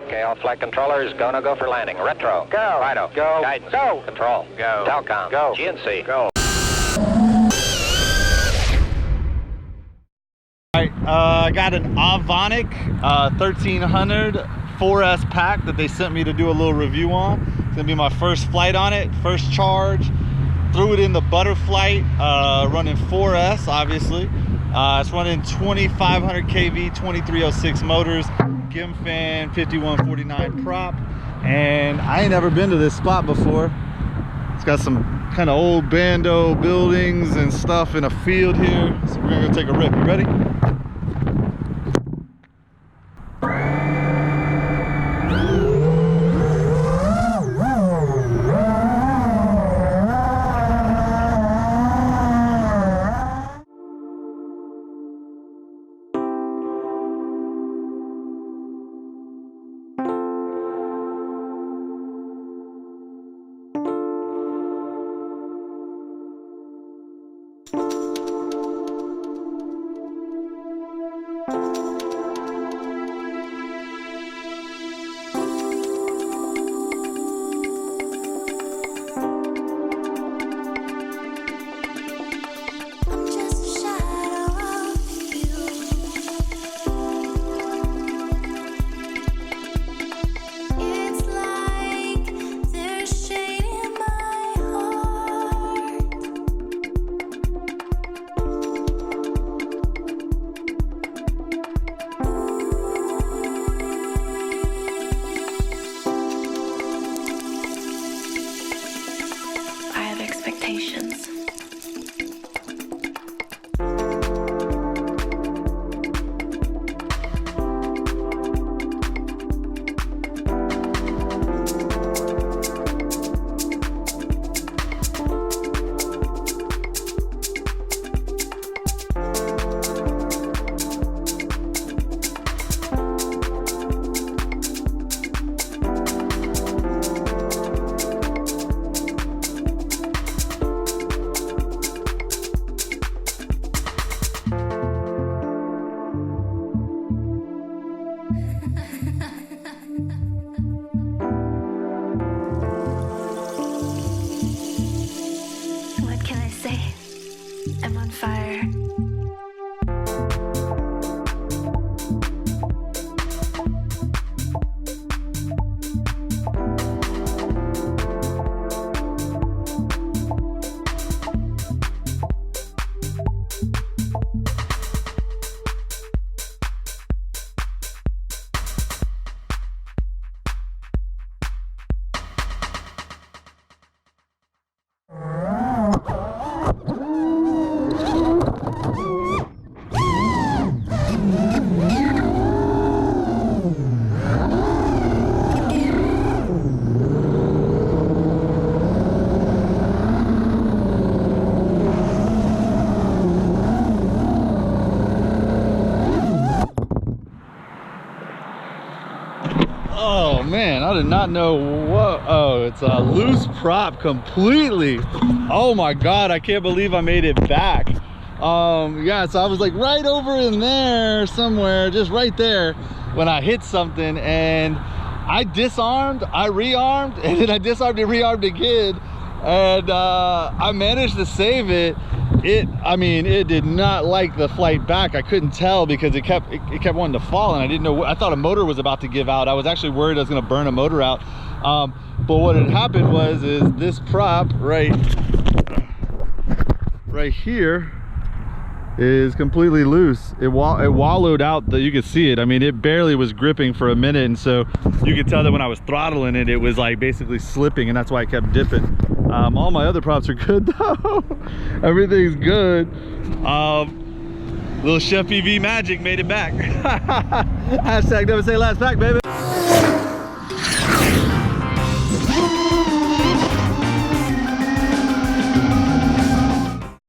Okay, all flight controllers, go, no go for landing. Retro. Go. Fido. Go. Guidance. Go. Control. Go. Telcom. Go. GNC. Go. Alright, I got an Avonic 1300 4S pack that they sent me to do a little review on. It's gonna be my first flight on it, first charge. Threw it in the butterflight, running 4S obviously. It's running 2500 kV 2306 motors, Gimfan 5149 prop, and I ain't never been to this spot before. It's got some kind of old bando buildings and stuff in a field here, so we're gonna go take a rip. You ready? Expectations. What can I say? I'm on fire. Oh man, I did not know what. Oh, it's a loose prop completely. Oh my god, I can't believe I made it back. Yeah, so I was like right over in there somewhere, just right there, when I hit something, and I disarmed, I rearmed, and then I disarmed and rearmed again, and I managed to save it. I mean, it did not like the flight back. I couldn't tell because it kept wanting to fall, and I didn't know. I thought a motor was about to give out. I was actually worried I was going to burn a motor out. But what had happened was this prop right here is completely loose. It wallowed out. You could see it. I mean, it barely was gripping for a minute, and so you could tell that when I was throttling it, it was like basically slipping, and that's why it kept dipping. All my other props are good though. Everything's good. Little Chef EV magic made it back. Hashtag never say last back, baby.